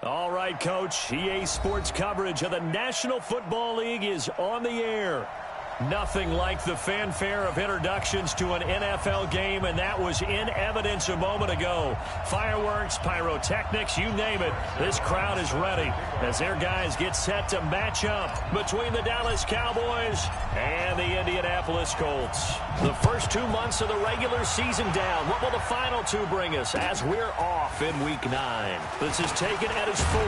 All right, Coach. EA Sports coverage of the National Football League is on the air. Nothing like the fanfare of introductions to an NFL game, and that was in evidence a moment ago. Fireworks, pyrotechnics, you name it. This crowd is ready as their guys get set to match up between the Dallas Cowboys and the Indianapolis Colts. The first 2 months of the regular season down. What will the final two bring us as we're off in Week 9? This is taken at his 4.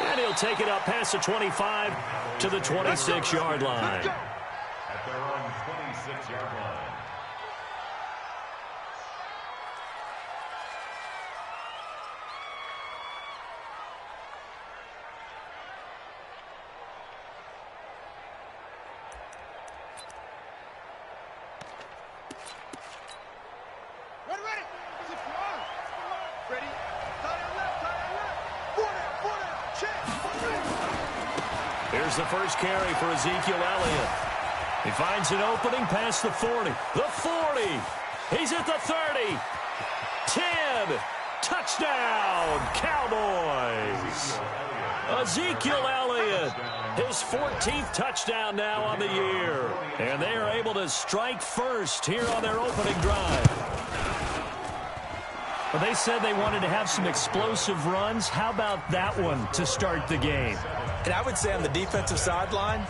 And he'll take it up past the 25 to the 26-yard line. At their own 26-yard line. Ready. Ready. Tie left. Check. Here's the first carry for Ezekiel Elliott. He finds an opening past the 40. The 40. He's at the 30. 10. Touchdown, Cowboys. Ezekiel Elliott. His 14th touchdown now on the year. And they are able to strike first here on their opening drive. Well, they said they wanted to have some explosive runs. How about that one to start the game? And I would say on the defensive sideline,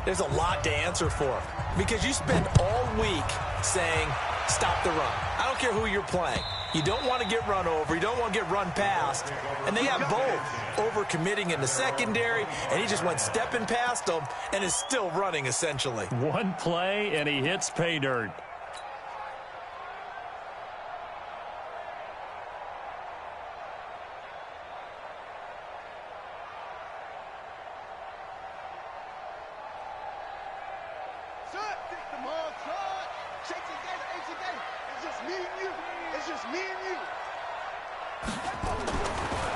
there's a lot to answer for because you spend all week saying, stop the run. I don't care who you're playing. You don't want to get run over. You don't want to get run past. And they have both over-committing in the secondary, and he just went stepping past them and is still running, essentially. One play, and he hits pay dirt.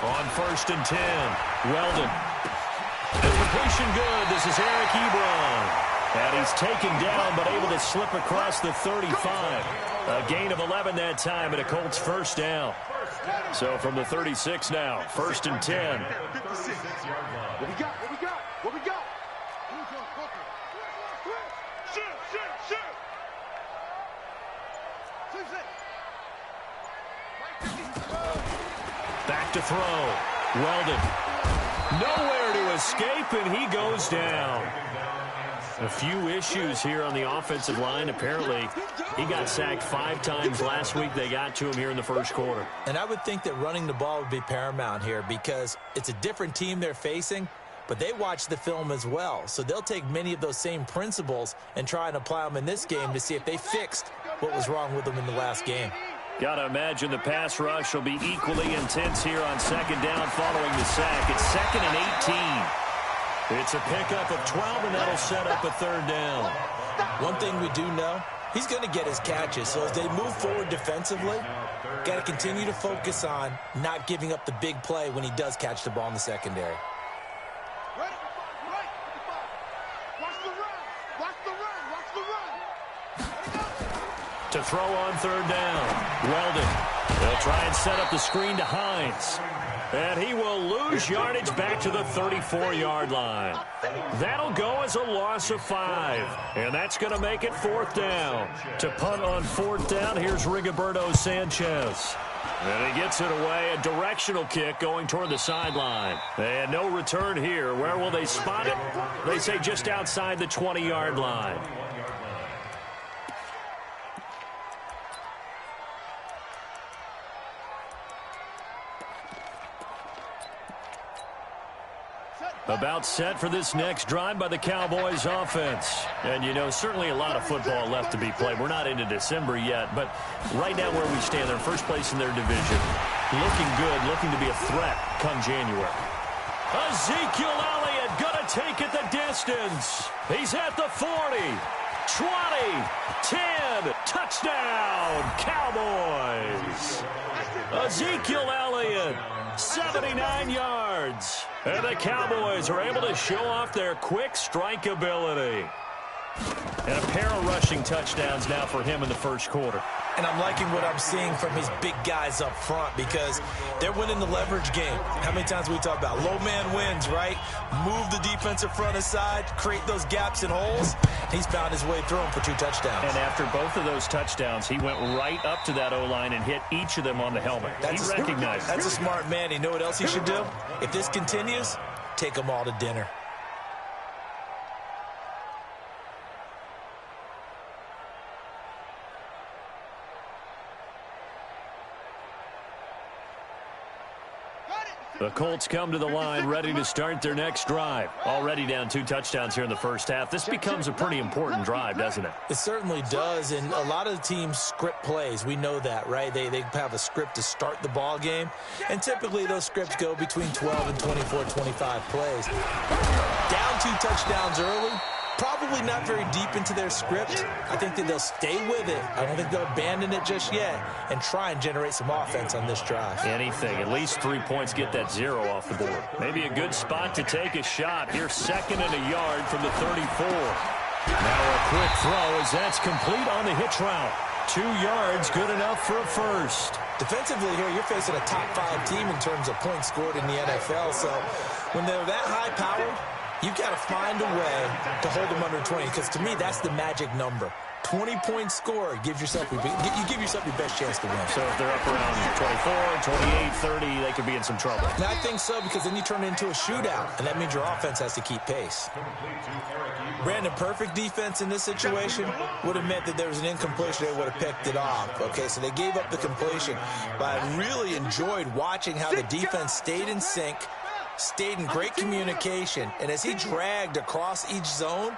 On 1st and 10, Weldon. The completion good. This is Eric Ebron. And he's taken down but able to slip across the 35. A gain of 11 that time and a Colts first down. So from the 36 now, 1st and 10. What we got? Back to throw. Weldon. Nowhere to escape, and he goes down. A few issues here on the offensive line. Apparently, he got sacked 5 times last week. They got to him here in the first quarter. And I would think that running the ball would be paramount here because it's a different team they're facing, but they watch the film as well. So they'll take many of those same principles and try and apply them in this game to see if they fixed what was wrong with them in the last game. Got to imagine the pass rush will be equally intense here on 2nd down following the sack. It's 2nd and 18. It's a pickup of 12, and that'll set up a 3rd down. One thing we do know, he's going to get his catches. So as they move forward defensively, got to continue to focus on not giving up the big play when he does catch the ball in the secondary. To throw on 3rd down. Weldon. They'll try and set up the screen to Hines. And he will lose yardage back to the 34-yard line. That'll go as a loss of 5. And that's going to make it 4th down. To punt on 4th down, here's Rigoberto Sanchez. And he gets it away. A directional kick going toward the sideline. And no return here. Where will they spot it? They say just outside the 20-yard line. About set for this next drive by the Cowboys offense. And, you know, certainly a lot of football left to be played. We're not into December yet, but right now where we stand, they're first place in their division. Looking good, looking to be a threat come January. Ezekiel Elliott gonna take it the distance. He's at the 40, 20, 10, touchdown, Cowboys. Ezekiel Elliott, 79 yards. And the Cowboys are able to show off their quick strike ability. And a pair of rushing touchdowns now for him in the first quarter. And I'm liking what I'm seeing from his big guys up front because they're winning the leverage game. How many times we talk about low man wins, right? Move the defensive front aside, create those gaps and holes. He's found his way through them for 2 touchdowns. And after both of those touchdowns, he went right up to that O-line and hit each of them on the helmet. He recognized it. That's a smart man. You know what else he should do? If this continues, take them all to dinner. The Colts come to the line ready to start their next drive. Already down 2 touchdowns here in the first half. This becomes a pretty important drive, doesn't it? It certainly does, and a lot of teams script plays. We know that, right? They have a script to start the ball game, and typically those scripts go between 12 and 24, 25 plays. Down 2 touchdowns early. Probably not very deep into their script. I think that they'll stay with it. I don't think they'll abandon it just yet and try and generate some offense on this drive. Anything. At least 3 points, get that 0 off the board. Maybe a good spot to take a shot. Here, 2nd and a yard from the 34. Now a quick throw as that's complete on the hitch route. 2 yards, good enough for a first. Defensively here, you're facing a top 5 team in terms of points scored in the NFL. So when they're that high-powered, you've got to find a way to hold them under 20, because to me, that's the magic number. 20 points scored gives yourself you give yourself your best chance to win. So if they're up around 24, 28, 30, they could be in some trouble. And I think so, because then you turn it into a shootout, and that means your offense has to keep pace. Brandon, perfect defense in this situation would have meant that there was an incompletion. They would have picked it off. Okay, so they gave up the completion, but I really enjoyed watching how the defense stayed in sync, stayed in great communication, and as he dragged across each zone,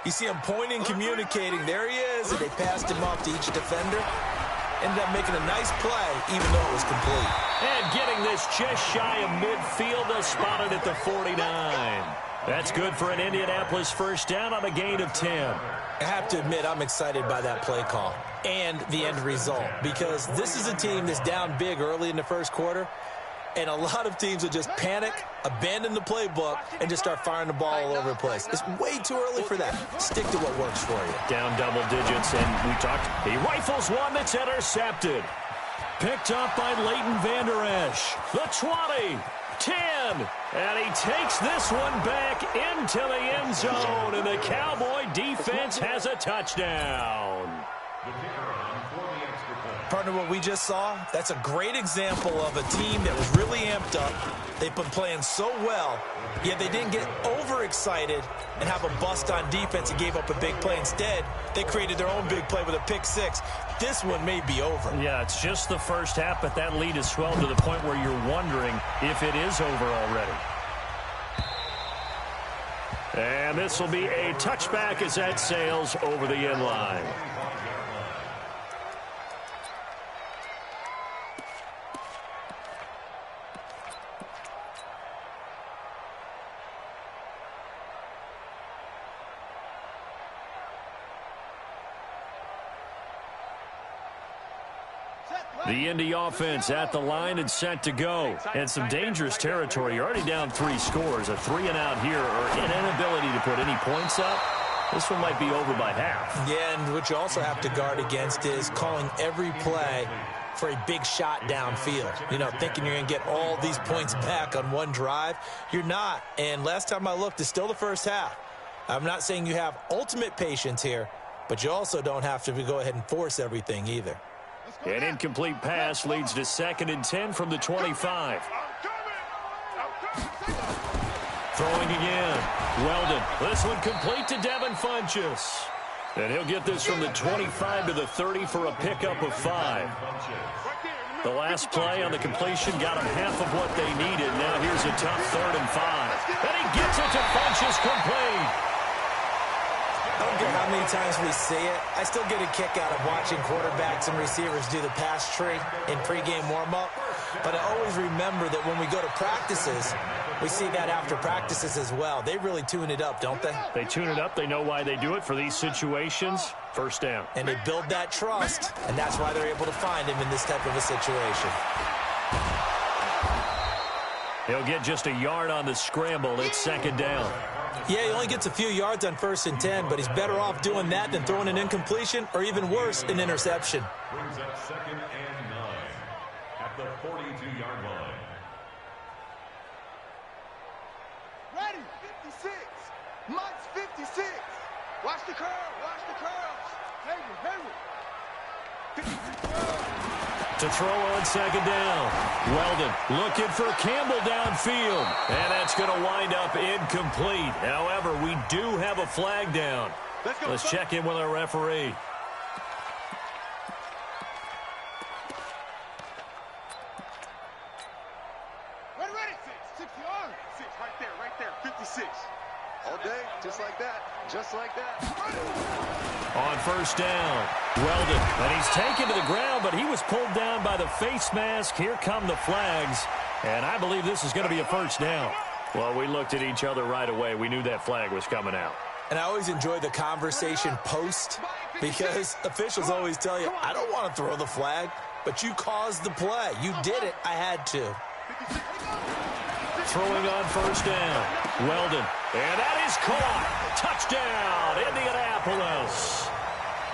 you see him pointing, communicating. There he is, and they passed him off to each defender. Ended up making a nice play, even though it was complete. And getting this just shy of midfield, they'll spot it at the 49. That's good for an Indianapolis first down on a gain of 10. I have to admit, I'm excited by that play call and the end result, because this is a team that's down big early in the first quarter, and a lot of teams will just panic, abandon the playbook, and just start firing the ball all over the place. It's way too early for that. Stick to what works for you. Down double digits, and we talked. He rifles one that's intercepted. Picked up by Leighton Vander Esch. The 20, 10, and he takes this one back into the end zone, and the Cowboy defense has a touchdown. Partner, what we just saw, that's a great example of a team that was really amped up. They've been playing so well, yet they didn't get overexcited and have a bust on defense and gave up a big play. Instead, they created their own big play with a pick six. This one may be over. Yeah, it's just the first half, but that lead has swelled to the point where you're wondering if it is over already. And this will be a touchback as that sails over the end line. The Indy offense at the line and set to go. And some dangerous territory. You're already down 3 scores. A 3-and-out here, or an inability to put any points up. This one might be over by half. Yeah, and what you also have to guard against is calling every play for a big shot downfield. You know, thinking you're going to get all these points back on one drive. You're not. And last time I looked, it's still the first half. I'm not saying you have ultimate patience here, but you also don't have to go ahead and force everything either. An incomplete pass leads to 2nd and 10 from the 25. Throwing again. Weldon. This one complete to Devin Funchess. And he'll get this from the 25 to the 30 for a pickup of 5. The last play on the completion got him half of what they needed. Now here's a tough 3rd and 5. And he gets it to Funchess complete. I don't care how many times we see it. I still get a kick out of watching quarterbacks and receivers do the pass tree in pregame warm-up. But I always remember that when we go to practices, we see that after practices as well. They really tune it up, don't they? They tune it up. They know why they do it for these situations. First down. And they build that trust, and that's why they're able to find him in this type of a situation. He'll get just a yard on the scramble. It's 2nd down. Yeah, he only gets a few yards on 1st and 10, but he's better off doing that than throwing an incompletion or even worse, an interception. Brings up 2nd and 9 at the 42-yard line. Ready, 56. Mike's 56. Watch the curl, watch the curls. Hayward. 53. To throw on 2nd down. Weldon looking for Campbell downfield. And that's going to wind up incomplete. However, we do have a flag down. Let's check in with our referee. Ready. 6 yards. 6 right there. 56. All day, just like that. On 1st down, Weldon. And he's taken to the ground, but he was pulled down by the face mask. Here come the flags. And I believe this is going to be a 1st down. Well, we looked at each other right away. We knew that flag was coming out. And I always enjoy the conversation post because officials always tell you, I don't want to throw the flag, but you caused the play. You did it. I had to. Throwing on 1st down, Weldon. And that is caught. Touchdown, Indianapolis.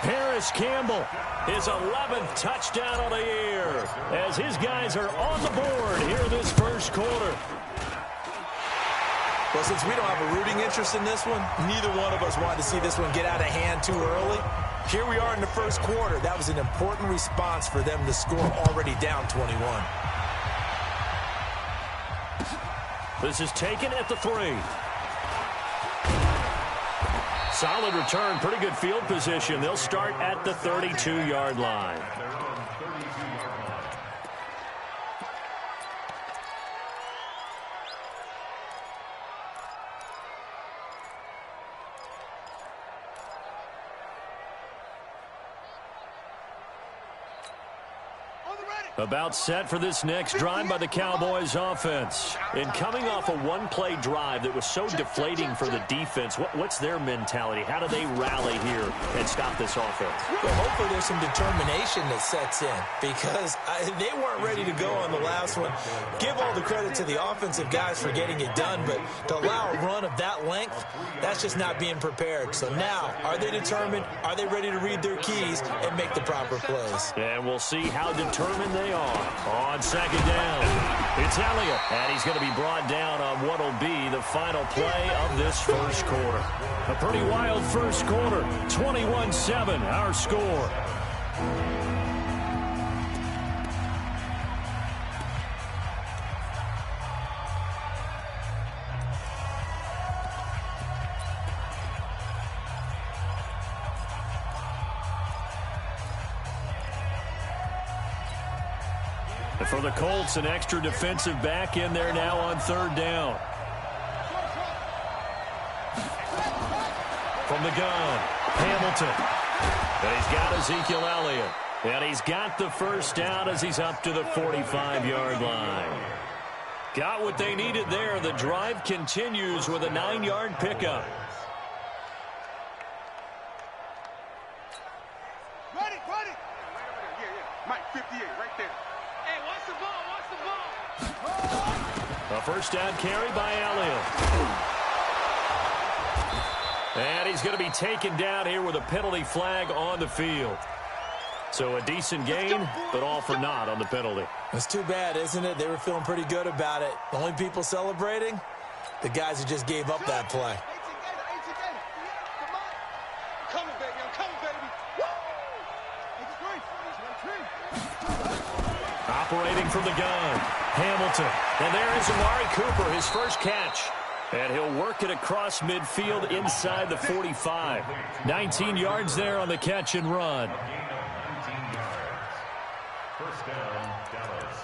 Paris Campbell, his 11th touchdown of the year, as his guys are on the board here this first quarter. Well, since we don't have a rooting interest in this one, neither one of us wanted to see this one get out of hand too early. Here we are in the first quarter. That was an important response for them to score already down 21. This is taken at the 3. Solid return, pretty good field position. They'll start at the 32-yard line. About set for this next drive by the Cowboys offense. And coming off a one-play drive that was so deflating for the defense, what's their mentality? How do they rally here and stop this offense? Well, hopefully there's some determination that sets in because they weren't ready to go on the last one. Give all the credit to the offensive guys for getting it done, but to allow a run of that length, that's just not being prepared. So now, are they determined? Are they ready to read their keys and make the proper plays? And we'll see how determined they are. On 2nd down, it's Elliott, and he's going to be brought down on what will be the final play of this first quarter. A pretty wild first quarter, 21-7, our score. For the Colts, an extra defensive back in there now on 3rd down. From the gun, Hamilton. And he's got Ezekiel Elliott. And he's got the 1st down as he's up to the 45-yard line. Got what they needed there. The drive continues with a 9-yard pickup. Ready. Mike, 58, right there. Hey, watch the ball. A 1st down carry by Elliott. And he's going to be taken down here with a penalty flag on the field. So a decent gain, but all for naught on the penalty. It's too bad, isn't it? They were feeling pretty good about it. The only people celebrating, the guys who just gave up that play. Operating from the gun, Hamilton. And there is Amari Cooper, his first catch. And he'll work it across midfield inside the 45. 19 yards there on the catch and run. 19 yards. 1st down, Dallas.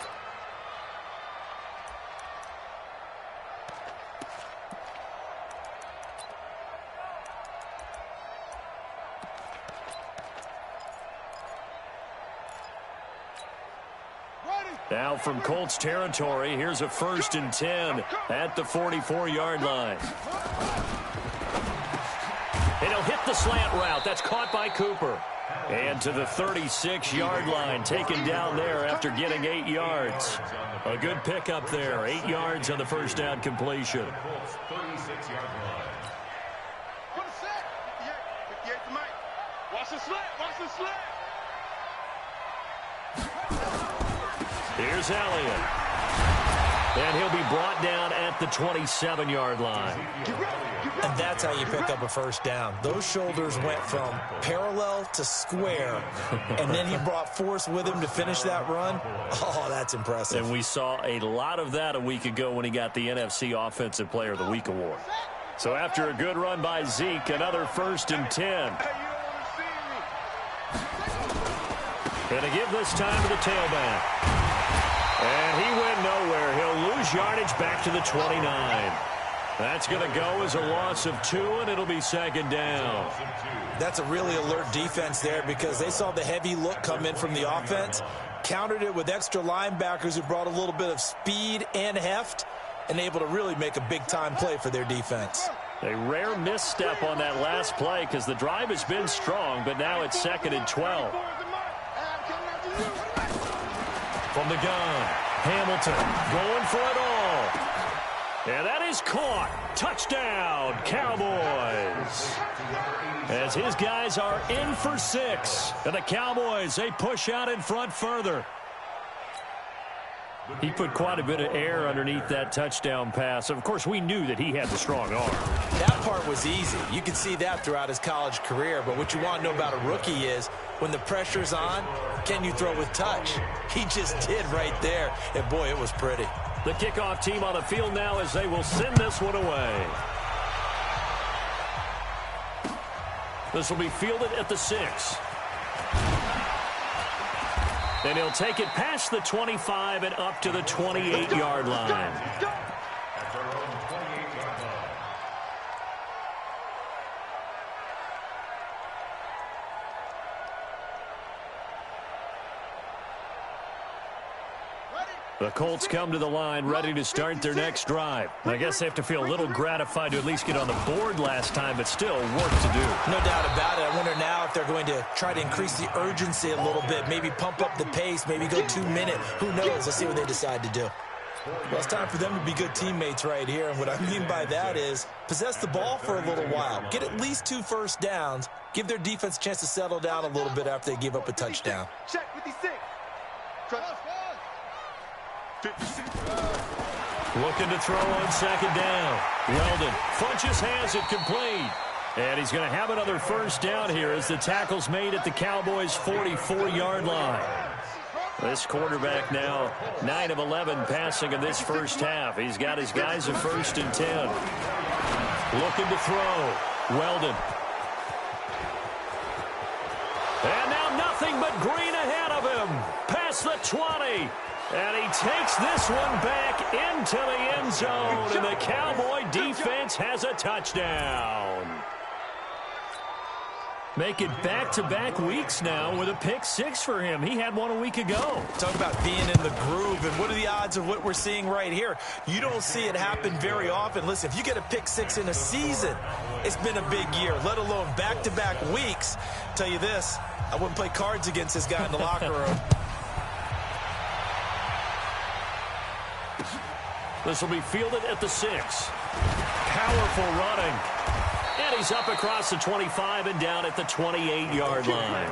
Now from Colts territory, here's a 1st and 10 at the 44-yard line. And he'll hit the slant route. That's caught by Cooper. And to the 36-yard line, taken down there after getting 8 yards. A good pickup there, 8 yards on the 1st down completion. Colts 36-yard line. slant. Watch the slant. Here's Elliott. And he'll be brought down at the 27-yard line. And that's how you pick up a first down. Those shoulders went from parallel to square, and then he brought force with him to finish that run. Oh, that's impressive. And we saw a lot of that a week ago when he got the NFC Offensive Player of the Week award. So after a good run by Zeke, another 1st and 10. And to give this time to the tailback. And he went nowhere. He'll lose yardage back to the 29. That's going to go as a loss of 2, and it'll be 2nd down. That's a really alert defense there because they saw the heavy look come in from the offense, countered it with extra linebackers who brought a little bit of speed and heft, and able to really make a big-time play for their defense. A rare misstep on that last play because the drive has been strong, but now it's 2nd and 12. From the gun, Hamilton going for it all. And that is caught. Touchdown, Cowboys. As his guys are in for 6. And the Cowboys, they push out in front further. He put quite a bit of air underneath that touchdown pass. Of course, we knew that he had the strong arm. That part was easy. You could see that throughout his college career. But what you want to know about a rookie is when the pressure's on, can you throw with touch? He just did right there. And, boy, it was pretty. The kickoff team on the field now as they will send this one away. This will be fielded at the 6. And he'll take it past the 25 and up to the 28-yard line. The Colts come to the line ready to start their next drive. I guess they have to feel a little gratified to at least get on the board last time, but still work to do. No doubt about it. I wonder now if they're going to try to increase the urgency a little bit, maybe pump up the pace, maybe go 2-minute. Who knows? Let's see what they decide to do. Well, it's time for them to be good teammates right here, and what I mean by that is possess the ball for a little while, get at least 2 first downs, give their defense a chance to settle down a little bit after they give up a touchdown. Check 56. Looking to throw on 2nd down. Weldon Funches has it complete. And he's going to have another first down here as the tackle's made at the Cowboys' 44-yard line. This quarterback now 9 of 11 passing in this first half. He's got his guys at 1st and 10. Looking to throw. Weldon. And now nothing but green ahead of him. Past the 20. And he takes this one back into the end zone. And the Cowboy defense has a touchdown. Make it back-to-back weeks now with a pick-6 for him. He had one a week ago. Talk about being in the groove, and what are the odds of what we're seeing right here? You don't see it happen very often. Listen, if you get a pick-6 in a season, it's been a big year, let alone back-to-back weeks. I'll tell you this, I wouldn't play cards against this guy in the locker room. This will be fielded at the 6. Powerful running. And he's up across the 25 and down at the 28-yard line.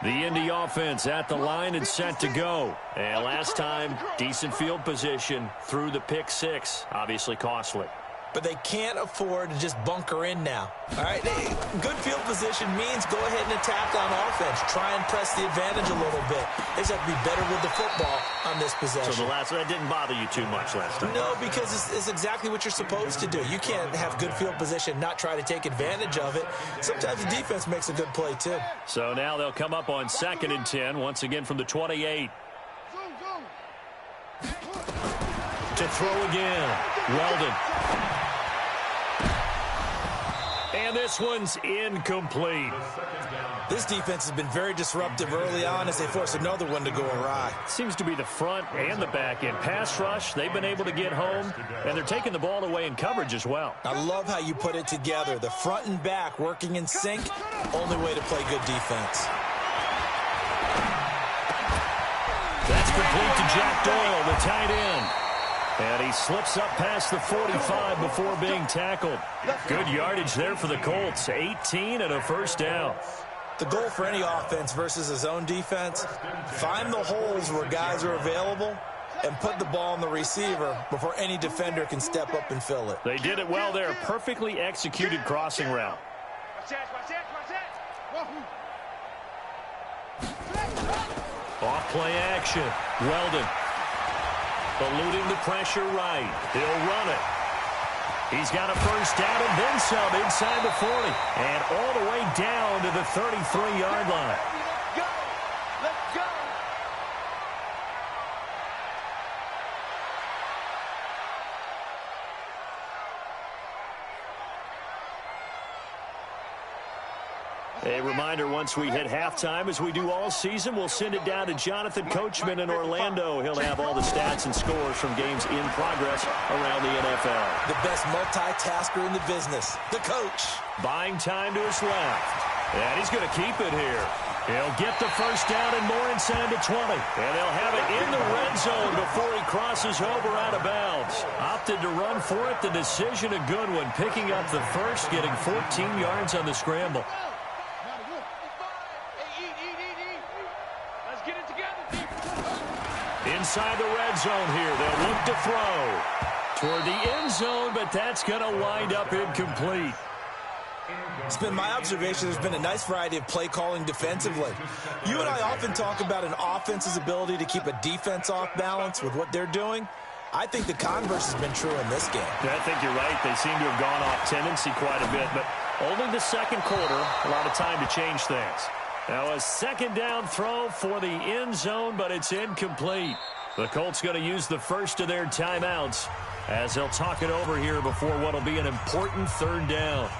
The Indy offense at the line and set to go. And last time, decent field position through the pick-6. Obviously costly. But they can't afford to just bunker in now. All right, good field position means go ahead and attack on offense. Try and press the advantage a little bit. They just have to be better with the football on this possession. So that didn't bother you too much last time? No, because it's exactly what you're supposed to do. You can't have good field position, not try to take advantage of it. Sometimes the defense makes a good play, too. So now they'll come up on 2nd and 10, once again from the 28. To throw again, Weldon. And this one's incomplete. This defense has been very disruptive early on as they force another one to go awry. Seems to be the front and the back end. Pass rush, they've been able to get home, and they're taking the ball away in coverage as well. I love how you put it together. The front and back working in sync, only way to play good defense. That's complete to Jack Doyle, the tight end. And he slips up past the 45 before being tackled. Good yardage there for the Colts. 18 and a first down. The goal for any offense versus a zone defense, find the holes where guys are available and put the ball on the receiver before any defender can step up and fill it. They did it well there. Perfectly executed crossing route. Off play action. Weldon. Eluding the pressure right. He'll run it. He's got a first down and then some inside the 40. And all the way down to the 33-yard line. Let's go. A reminder, once we hit halftime, as we do all season, we'll send it down to Jonathan Coachman in Orlando. He'll have all the stats and scores from games in progress around the NFL. The best multitasker in the business, the coach. Buying time to his left. And he's going to keep it here. He'll get the first down and more inside the 20. And they'll have it in the red zone before he crosses over out of bounds. Opted to run for it. The decision a good one. Picking up the first, getting 14 yards on the scramble. Inside the red zone here. They'll look to throw toward the end zone, but that's going to wind up incomplete. It's been my observation there's been a nice variety of play calling defensively. You and I often talk about an offense's ability to keep a defense off balance with what they're doing. I think the converse has been true in this game. Yeah, I think you're right. They seem to have gone off tendency quite a bit, but only the second quarter, a lot of time to change things. Now a second down throw for the end zone, but it's incomplete. The Colts going to use the first of their timeouts as they'll talk it over here before what will be an important third down.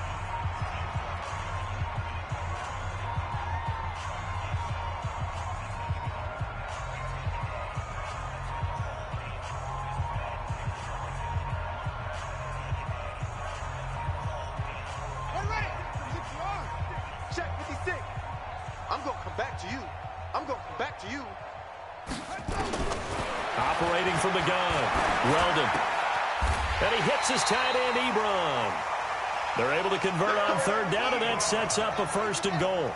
Operating from the gun, Weldon. And he hits his tight end, Ebron. They're able to convert on third down, and that sets up a first and goal.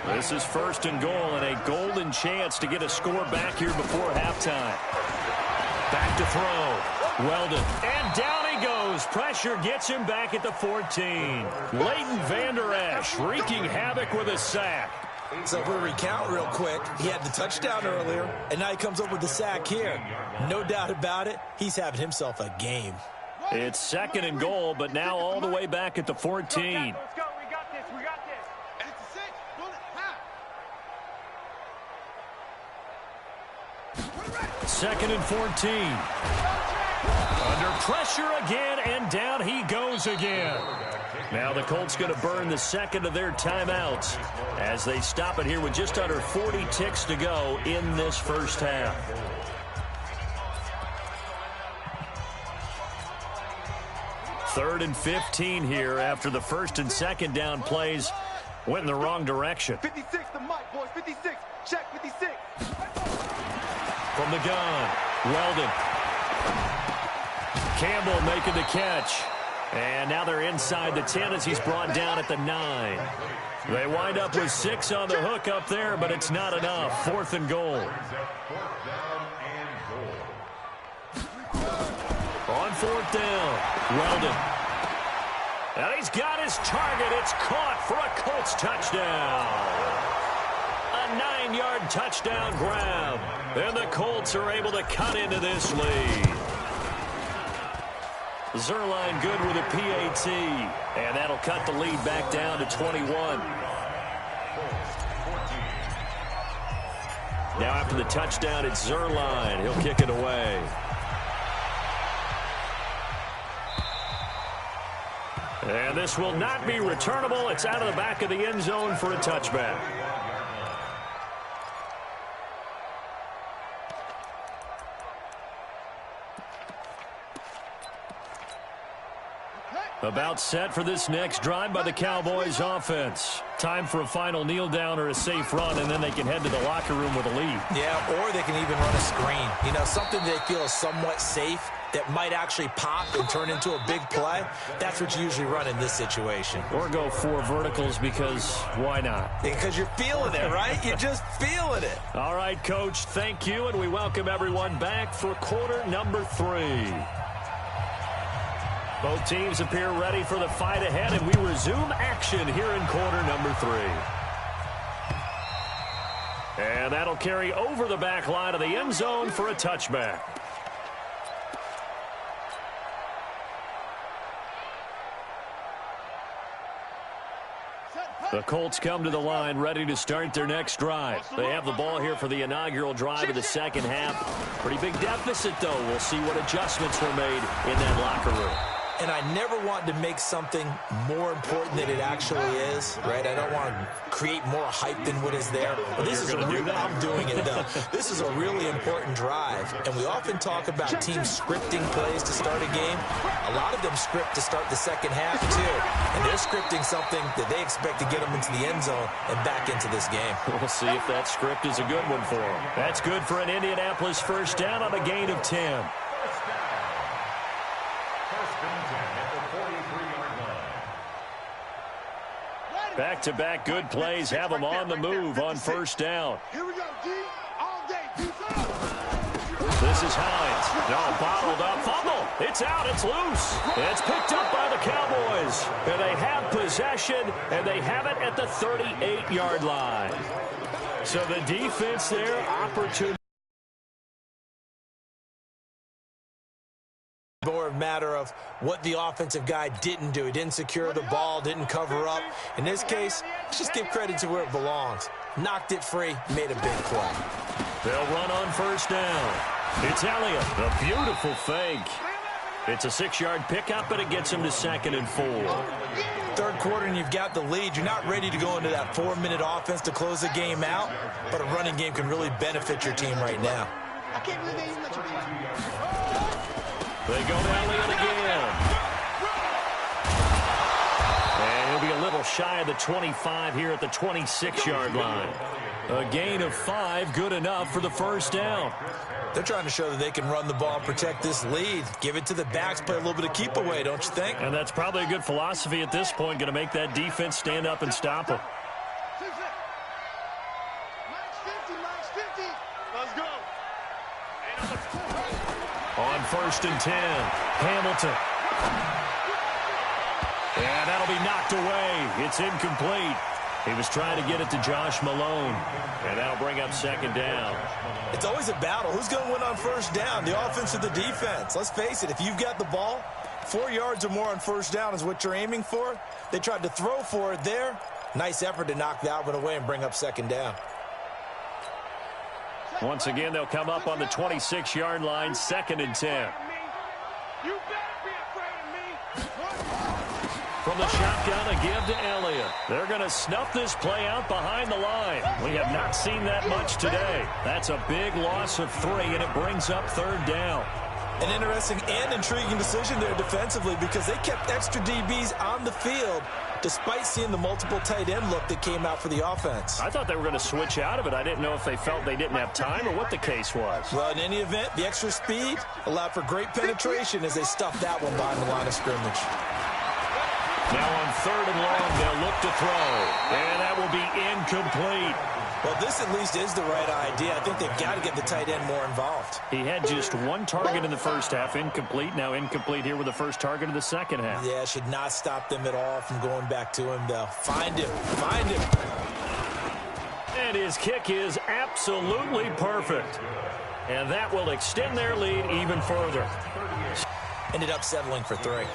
This is first and goal and a golden chance to get a score back here before halftime. Back to throw. Weldon. And down he goes. Pressure gets him back at the 14. Leighton Vander Esch wreaking havoc with a sack. So if we recount real quick, he had the touchdown earlier, and now he comes up with the sack here. No doubt about it, he's having himself a game. It's second and goal, but now all the way back at the 14. Let's go. We got this. We got this. And it's a 6. Pull it. Half. Second and 14. Under pressure again, and down he goes again. Now the Colts going to burn the second of their timeouts as they stop it here with just under 40 ticks to go in this first half. Third and 15 here after the first and second down plays went in the wrong direction. 56, the mic, boys. 56. Check 56. From the gun, Weldon. Campbell making the catch. And now they're inside the 10 as he's brought down at the 9. They wind up with 6 on the hook up there, but it's not enough. Fourth and goal. On fourth down, Weldon. And he's got his target. It's caught for a Colts touchdown. A 9-yard touchdown grab. And the Colts are able to cut into this lead. Zerline good with a PAT, and that'll cut the lead back down to 21. Now after the touchdown, it's Zerline. He'll kick it away. And this will not be returnable. It's out of the back of the end zone for a touchback. About set for this next drive by the Cowboys offense. Time for a final kneel down or a safe run, and then they can head to the locker room with a lead. Yeah, or they can even run a screen. You know, something they feel is somewhat safe that might actually pop and turn into a big play. That's what you usually run in this situation. Or go 4 verticals because why not? Because you're feeling it, right? You're just feeling it. All right, Coach, thank you, and we welcome everyone back for quarter number 3. Both teams appear ready for the fight ahead, and we resume action here in quarter number 3. And that'll carry over the back line of the end zone for a touchback. The Colts come to the line ready to start their next drive. They have the ball here for the inaugural drive of the second half. Pretty big deficit, though. We'll see what adjustments were made in that locker room. And I never want to make something more important than it actually is, right? I don't want to create more hype than what is there. But this is a real, I'm doing it, though. This is a really important drive. And we often talk about teams scripting plays to start a game. A lot of them script to start the second half, too. And they're scripting something that they expect to get them into the end zone and back into this game. We'll see if that script is a good one for them. That's good for an Indianapolis first down on a gain of 10. Back-to-back good plays have them on the move on first down. Here we go, D. All day. This is Hines. No, bottled up. Fumble. It's out. It's loose. It's picked up by the Cowboys. And they have possession, and they have it at the 38-yard line. So the defense there, opportunity. More a matter of what the offensive guy didn't do. He didn't secure the ball, didn't cover up. In this case, let's just give credit to where it belongs. Knocked it free, made a big play. They'll run on first down. It's Elliott. A beautiful fake. It's a 6-yard pickup, but it gets him to 2nd and 4. Third quarter and you've got the lead. You're not ready to go into that 4-minute offense to close the game out, but a running game can really benefit your team right now. I can't believe they even let you be. They go to Elliott again. And he'll be a little shy of the 25 here at the 26-yard line. A gain of 5, good enough for the first down. They're trying to show that they can run the ball and protect this lead. Give it to the backs, play a little bit of keep away, don't you think? And that's probably a good philosophy at this point, going to make that defense stand up and stop them. Let's go. On 1st and 10, Hamilton. And that'll be knocked away. It's incomplete. He was trying to get it to Josh Malone. And that'll bring up 2nd down. It's always a battle. Who's going to win on first down, the offense or the defense? Let's face it, if you've got the ball, 4 yards or more on first down is what you're aiming for. They tried to throw for it there. Nice effort to knock that one away and bring up 2nd down. Once again, they'll come up on the 26-yard line, 2nd and 10. You better be afraid of me. From the shotgun, a give to Elliott. They're going to snuff this play out behind the line. We have not seen that much today. That's a big loss of 3, and it brings up 3rd down. An interesting and intriguing decision there defensively because they kept extra DBs on the field despite seeing the multiple tight end look that came out for the offense. I thought they were going to switch out of it. I didn't know if they felt they didn't have time or what the case was. Well, in any event, the extra speed allowed for great penetration as they stuffed that one behind the line of scrimmage. Now on 3rd and long, they'll look to throw. And that will be incomplete. Well, this at least is the right idea. I think they've got to get the tight end more involved. He had just 1 target in the first half, incomplete. Now incomplete here with the first target of the second half. Yeah, should not stop them at all from going back to him, though. Find him. Find him. And his kick is absolutely perfect. And that will extend their lead even further. Ended up settling for 3.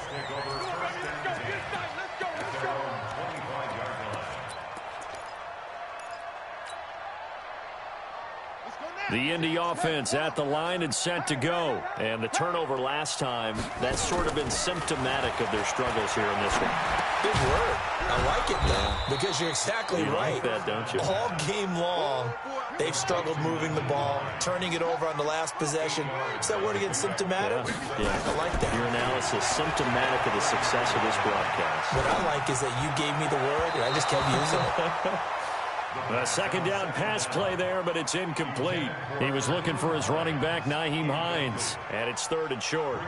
The Indy offense at the line and set to go. And the turnover last time, that's sort of been symptomatic of their struggles here in this one. Big word. I like it, though, because you're exactly right. Like that, don't you? All game long, they've struggled moving the ball, turning it over on the last possession. Is that word again, symptomatic? Yeah. I like that. Your analysis, symptomatic of the success of this broadcast. What I like is that you gave me the word, and I just kept using it. A second down pass play there, but it's incomplete. He was looking for his running back, Nyheim Hines, and it's 3rd and short.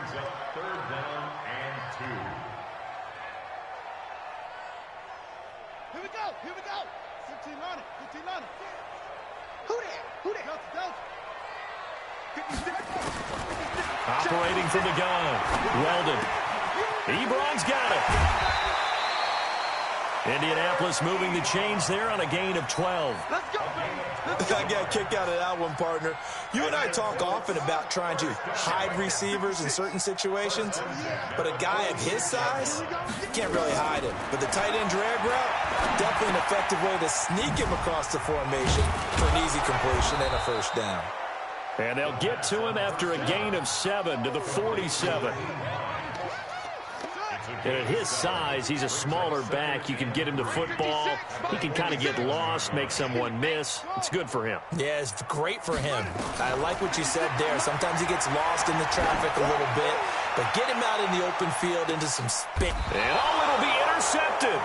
Third down and 2. Here we go. Here we go. 15 on it. 15 on it. Who that? Who that? Delta. 56. Operating from the gun. Weldon. Ebron's got it. Indianapolis moving the chains there on a gain of 12. Let's go. I got a kick out of that one, partner. You and I talk often about trying to hide receivers in certain situations, but a guy of his size, you can't really hide him. But the tight end drag route, definitely an effective way to sneak him across the formation for an easy completion and a first down. And they'll get to him after a gain of 7 to the 47. And at his size, he's a smaller back. You can get him to football. He can kind of get lost, make someone miss. It's good for him. Yeah, it's great for him. I like what you said there. Sometimes he gets lost in the traffic a little bit, but get him out in the open field into some spin. And it'll be intercepted.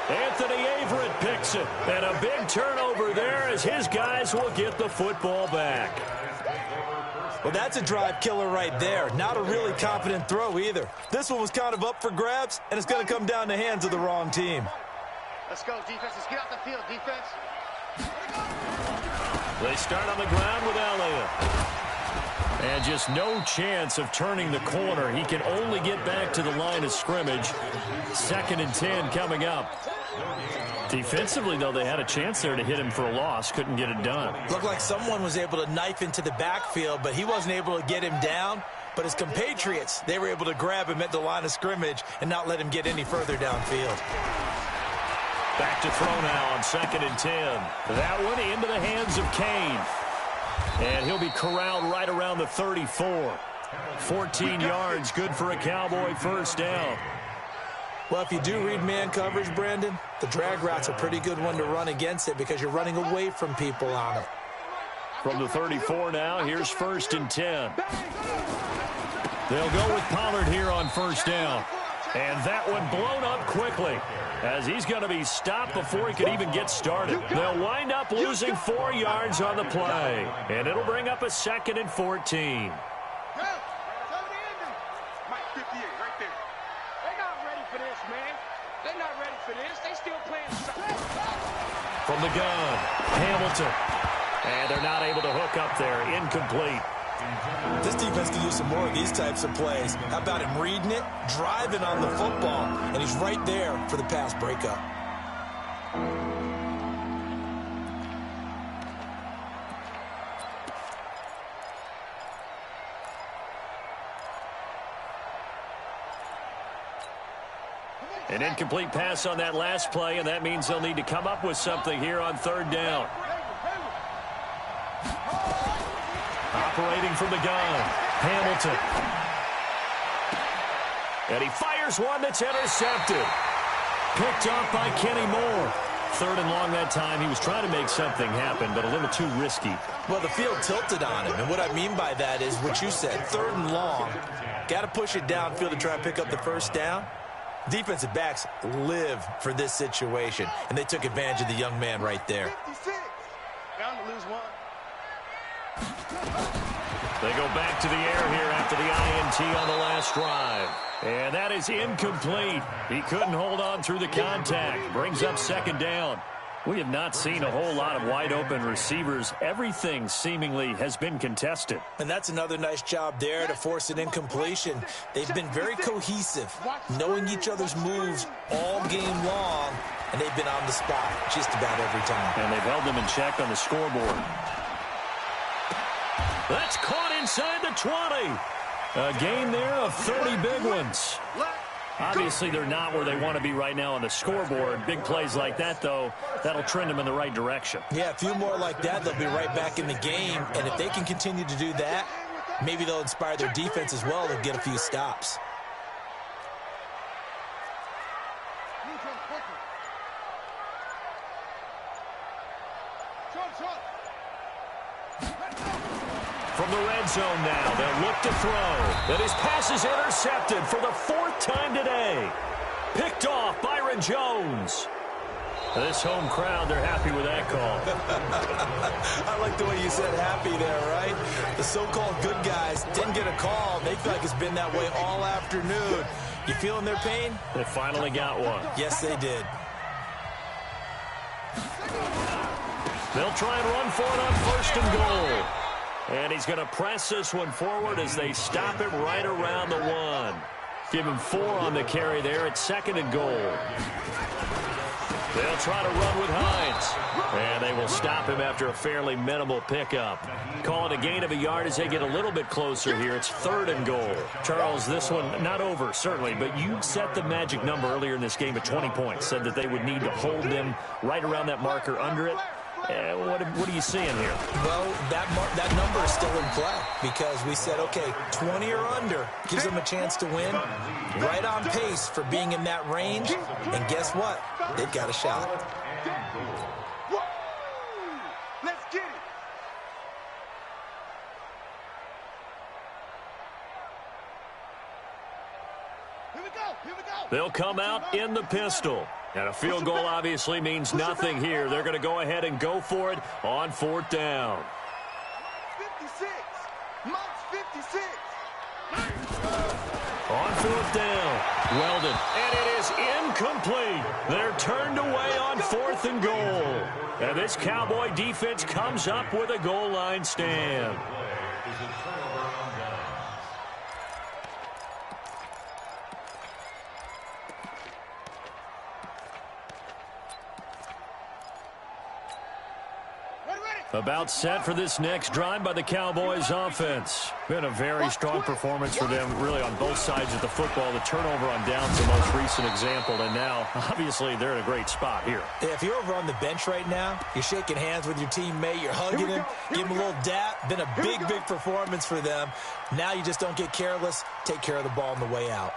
Anthony Averett picks it. And a big turnover there as his guys will get the football back. Well, that's a drive killer right there. Not a really confident throw either. This one was kind of up for grabs, and it's going to come down the hands of the wrong team. Let's go, defense. Let's get off the field, defense. They start on the ground with Elliott. And just no chance of turning the corner. He can only get back to the line of scrimmage. 2nd and 10 coming up. Defensively, though, they had a chance there to hit him for a loss. Couldn't get it done. Looked like someone was able to knife into the backfield, but he wasn't able to get him down. But his compatriots, they were able to grab him at the line of scrimmage and not let him get any further downfield. Back to throw now on 2nd and 10. That one into the hands of Kane. And he'll be corralled right around the 34. 14 yards, good for a Cowboy first down. Well, if you do read man coverage, Brandon, the drag route's a pretty good one to run against it because you're running away from people on it. From the 34 now, here's 1st and 10. They'll go with Pollard here on first down. And that one blown up quickly as he's going to be stopped before he could even get started. They'll wind up losing 4 yards on the play. And it'll bring up a 2nd and 14. Mike 58 right there. They're not ready for this, man. They're not ready for this. They still playing. From the gun, Hamilton. And they're not able to hook up there. Incomplete. This defense can use some more of these types of plays. How about him reading it, driving on the football, and he's right there for the pass breakup. An incomplete pass on that last play, and that means they'll need to come up with something here on 3rd down. Operating from the gun, Hamilton. And he fires one that's intercepted. Picked off by Kenny Moore. 3rd and long that time. He was trying to make something happen, but a little too risky. Well, the field tilted on him, and what I mean by that is what you said, 3rd and long. Got to push it downfield to try and pick up the first down. Defensive backs live for this situation, and they took advantage of the young man right there. 56. Bound to lose one. They go back to the air here after the INT on the last drive. And that is incomplete. He couldn't hold on through the contact. Brings up 2nd down. We have not seen a whole lot of wide-open receivers. Everything seemingly has been contested. And that's another nice job there to force an incompletion. They've been very cohesive, knowing each other's moves all game long, and they've been on the spot just about every time. And they've held them in check on the scoreboard. That's caught inside the 20. A gain there of 30 big ones. Obviously, they're not where they want to be right now on the scoreboard. Big plays like that, though, that'll trend them in the right direction. Yeah, a few more like that, they'll be right back in the game. And if they can continue to do that, maybe they'll inspire their defense as well to get a few stops. From the red zone now, they'll look to throw. And his pass is intercepted for the 4th time today. Picked off Byron Jones. This home crowd, they're happy with that call. I like the way you said happy there, right? The so-called good guys didn't get a call. They feel like it's been that way all afternoon. You feeling their pain? They finally got one. Yes, they did. They'll try and run for it on 1st and goal. And he's going to press this one forward as they stop him right around the 1. Give him 4 on the carry there at 2nd and goal. They'll try to run with Hines. And they will stop him after a fairly minimal pickup. Call it a gain of a yard as they get a little bit closer here. It's 3rd and goal. Charles, this one not over, certainly, but you set the magic number earlier in this game at 20 points. Said that they would need to hold them right around that marker under it. What are you seeing here? Well, that number is still in play because we said, okay, 20 or under gives them a chance to win. Right on pace for being in that range. And guess what? They've got a shot. Let's get it. Here we go. Here we go. They'll come out in the pistol. And a field goal obviously means nothing here. They're going to go ahead and go for it on 4th down. 56. Mike's 56. On 4th down, Weldon. And it is incomplete. They're turned away on 4th and goal. And this Cowboy defense comes up with a goal line stand. About set for this next drive by the Cowboys offense. Been a very strong performance for them, really, on both sides of the football. The turnover on downs the most recent example, and now, obviously, they're in a great spot here. Yeah, if you're over on the bench right now, you're shaking hands with your teammate, you're hugging him, give him a little dap. Been a big, big performance for them. Now you just don't get careless. Take care of the ball on the way out.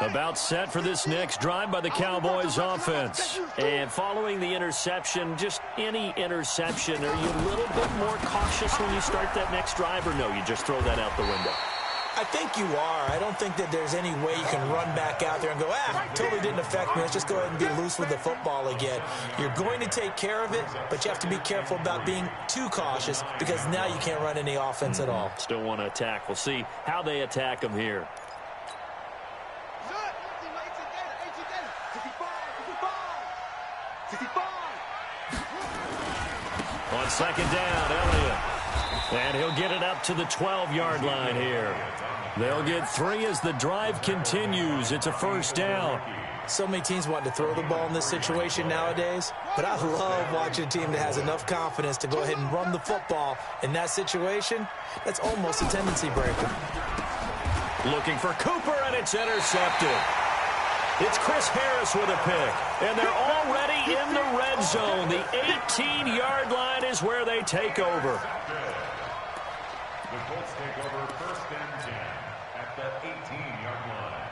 About set for this next drive by the Cowboys offense. And following the interception, just any interception, are you a little bit more cautious when you start that next drive, or no, you just throw that out the window? I think you are. I don't think that there's any way you can run back out there and go, totally didn't affect me. Let's just go ahead and be loose with the football again. You're going to take care of it, but you have to be careful about being too cautious because now you can't run any offense at all. Still want to attack. We'll see how they attack them here. On 2nd down, Elliott. And he'll get it up to the 12-yard line here. They'll get 3 as the drive continues. It's a 1st down. So many teams want to throw the ball in this situation nowadays, but I love watching a team that has enough confidence to go ahead and run the football. In that situation, that's almost a tendency breaker. Looking for Cooper, and it's intercepted. It's Chris Harris with a pick, and they're already in the red zone. The 18-yard line is where they take over. The Colts take over 1st and 10 at the 18-yard line.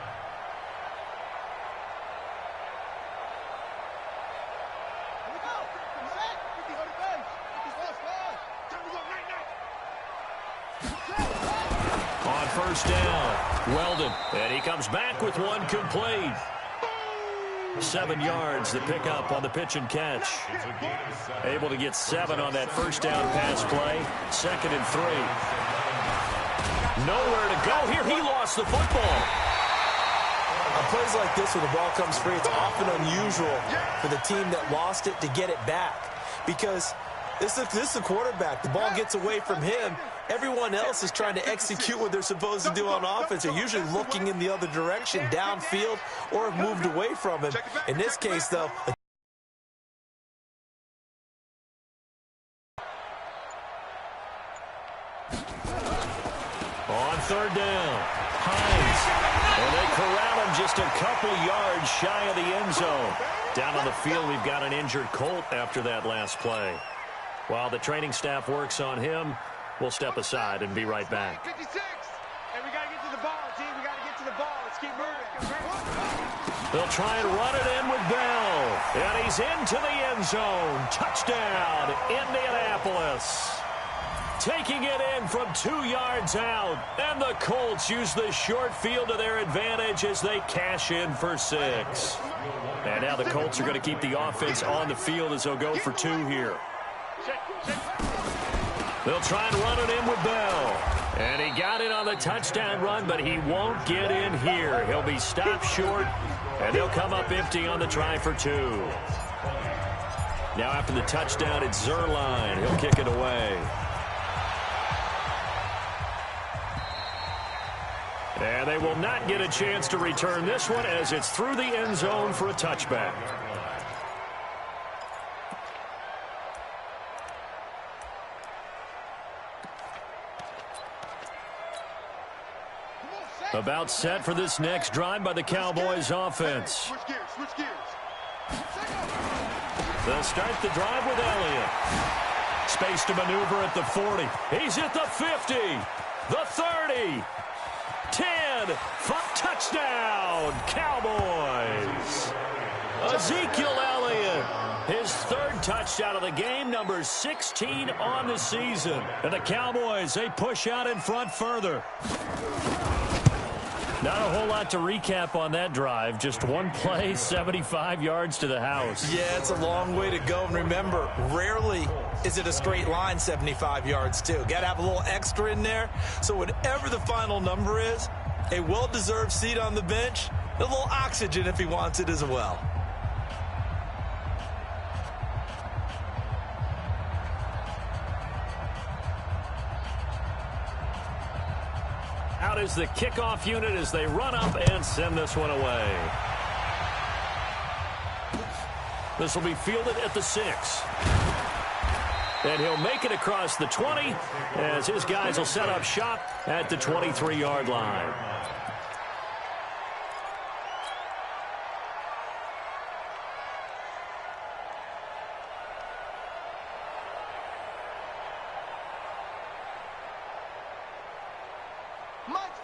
Here we go. Set. 50 on the bench. 50 On 1st down, Weldon, and he comes back with one complete. 7 yards, the pickup on the pitch and catch. Able to get 7 on that 1st down pass play. 2nd and 3. Nowhere to go here. He lost the football. On plays like this where the ball comes free, it's often unusual for the team that lost it to get it back because this is the quarterback. The ball gets away from him. Everyone else is trying to execute what they're supposed to do on offense. They're usually looking in the other direction, downfield, or have moved away from him. In this case, though, on On third down, Hines. And they corral him just a couple yards shy of the end zone. Down on the field, we've got an injured Colt after that last play. While the training staff works on him, we'll step aside and be right back. 56. Hey, we got to get to the ball, team. We got to get to the ball. Let's keep moving. They'll try and run it in with Bell. And he's into the end zone. Touchdown, Indianapolis. Taking it in from 2 yards out. And the Colts use the short field to their advantage as they cash in for 6. And now the Colts are going to keep the offense on the field as they'll go for 2 here. They'll try and run it in with Bell. And he got it on the touchdown run, but he won't get in here. He'll be stopped short, and he'll come up empty on the try for 2. Now after the touchdown, it's Zerline. He'll kick it away. And they will not get a chance to return this one as it's through the end zone for a touchback. About set for this next drive by the Cowboys offense. Switch gears, switch gears. They'll start the drive with Elliott. Space to maneuver at the 40. He's at the 50. The 30. 10. Touchdown, Cowboys. Ezekiel Elliott. His 3rd touchdown of the game, number 16 on the season. And the Cowboys, they push out in front further. Not a whole lot to recap on that drive. Just one play, 75 yards to the house. Yeah, it's a long way to go. And remember, rarely is it a straight line 75 yards, too. Got to have a little extra in there. So whatever the final number is, a well-deserved seat on the bench, a little oxygen if he wants it as well. Out is the kickoff unit as they run up and send this one away. This will be fielded at the 6. And he'll make it across the 20 as his guys will set up shop at the 23-yard line.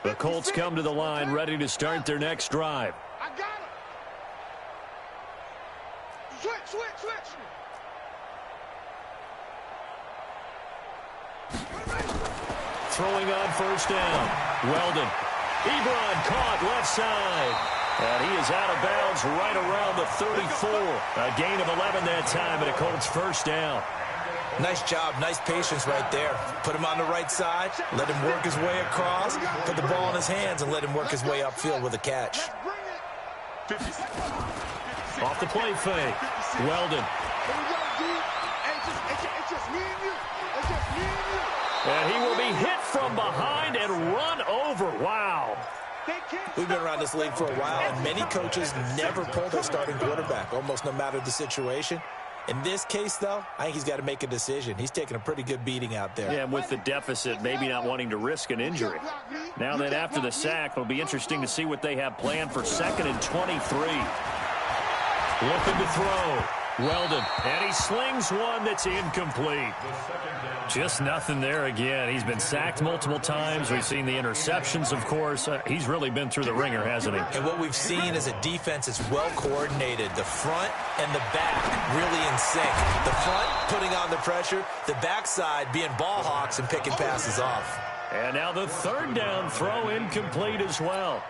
The Colts come to the line ready to start their next drive. I got him. Switch. Throwing on first down. Weldon. Ebron caught left side. And he is out of bounds right around the 34. A gain of 11 that time, and a Colts first down. Nice job, nice patience right there. Put him on the right side, let him work his way across, put the ball in his hands, and let him work his way upfield with a catch. Off the play fake. Weldon. And he will be hit from behind and run over. Wow. We've been around this league for a while, and many coaches never pull their starting quarterback, almost no matter the situation. In this case, though, I think he's got to make a decision. He's taking a pretty good beating out there. Yeah, and with the deficit, maybe not wanting to risk an injury. Now then, after the sack, it'll be interesting to see what they have planned for 2nd and 23. Looking to throw. Weldon, and he slings one that's incomplete. Just nothing there again. He's been sacked multiple times. We've seen the interceptions, of course. He's really been through the ringer, hasn't he? And what we've seen is a defense that's well coordinated. The front and the back really in sync. The front putting on the pressure, the backside being ball hawks and picking passes off. And now the 3rd down throw incomplete as well.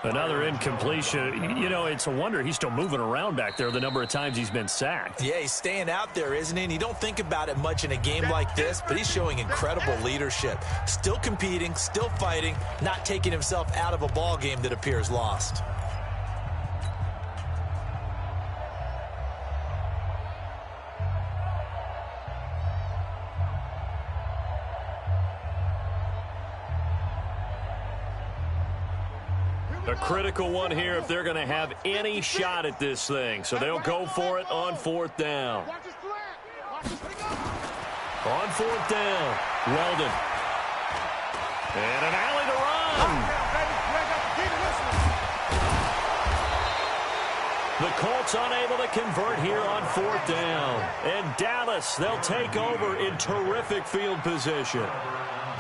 Another incompletion. You know, it's a wonder he's still moving around back there the number of times he's been sacked. Yeah, he's staying out there, isn't he? And you don't think about it much in a game like this, but he's showing incredible leadership. Still competing, still fighting, not taking himself out of a ball game that appears lost. A critical one here if they're going to have any shot at this thing. So they'll go for it on 4th down. On 4th down, Weldon. And an alley to run. Colts unable to convert here on 4th down. And Dallas, they'll take over in terrific field position.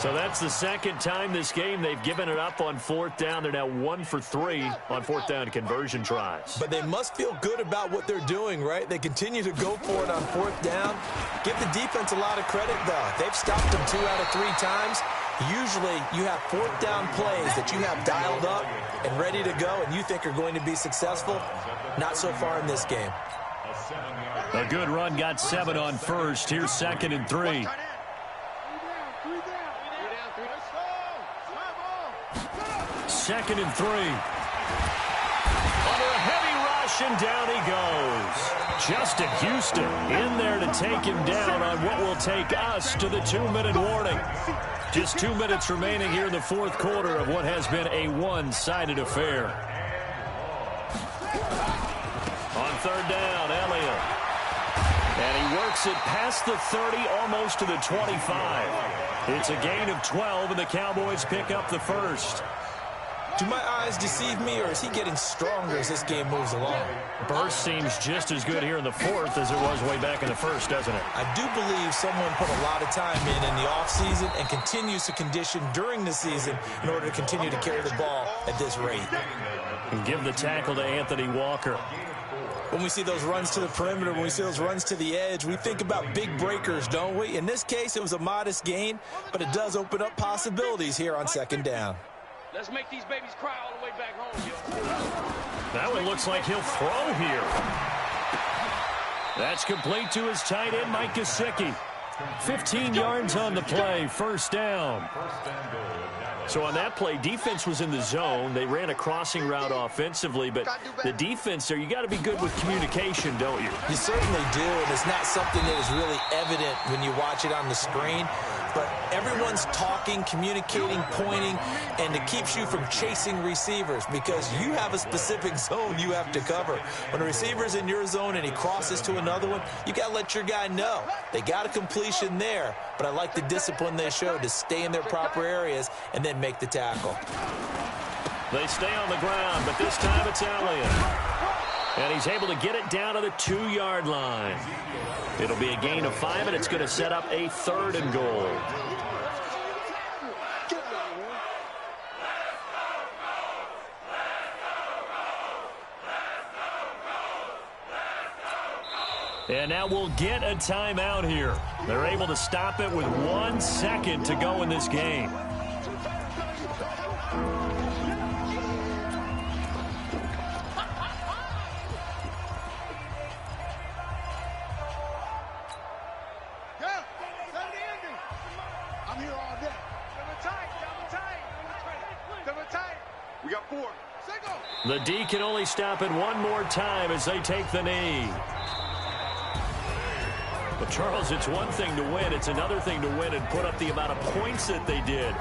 So that's the second time this game they've given it up on 4th down. They're now 1 for 3 on 4th down conversion tries. But they must feel good about what they're doing, right? They continue to go for it on 4th down. Give the defense a lot of credit, though. They've stopped them 2 out of 3 times. Usually you have 4th down plays that you have dialed up and ready to go and you think are going to be successful. Not so far in this game. A good run got 7 on first. Here's 2nd and 3. 2nd and 3. Under a heavy rush, and down he goes. Justin Houston in there to take him down on what will take us to the 2-minute warning. Just 2 minutes remaining here in the 4th quarter of what has been a one-sided affair. On 3rd down, Elliott. And he works it past the 30, almost to the 25. It's a gain of 12, and the Cowboys pick up the first. Do my eyes deceive me, or is he getting stronger as this game moves along? Burst seems just as good here in the 4th as it was way back in the 1st, doesn't it? I do believe someone put a lot of time in the offseason and continues to condition during the season in order to continue to carry the ball at this rate. And give the tackle to Anthony Walker. When we see those runs to the perimeter, when we see those runs to the edge, we think about big breakers, don't we? In this case, it was a modest gain, but it does open up possibilities here on 2nd down. Let's make these babies cry all the way back home, yo. That one looks like he'll throw here. That's complete to his tight end, Mike Gesicki. 15 yards on the play, 1st down. So on that play, defense was in the zone. They ran a crossing route offensively, but the defense there, you got to be good with communication, don't you? You certainly do, and it's not something that is really evident when you watch it on the screen. But everyone's talking, communicating, pointing, and it keeps you from chasing receivers because you have a specific zone you have to cover. When a receiver's in your zone and he crosses to another one, you got to let your guy know. They got a completion there, but I like the discipline they showed to stay in their proper areas and then make the tackle. They stay on the ground, but this time it's Elliott. And he's able to get it down to the 2-yard line. It'll be a gain of 5, and it's going to set up a 3rd and goal. And now we'll get a timeout here. They're able to stop it with 1 second to go in this game. We got 4. The D can only stop it one more time as they take the knee. But, Charles, it's one thing to win. It's another thing to win and put up the amount of points that they did.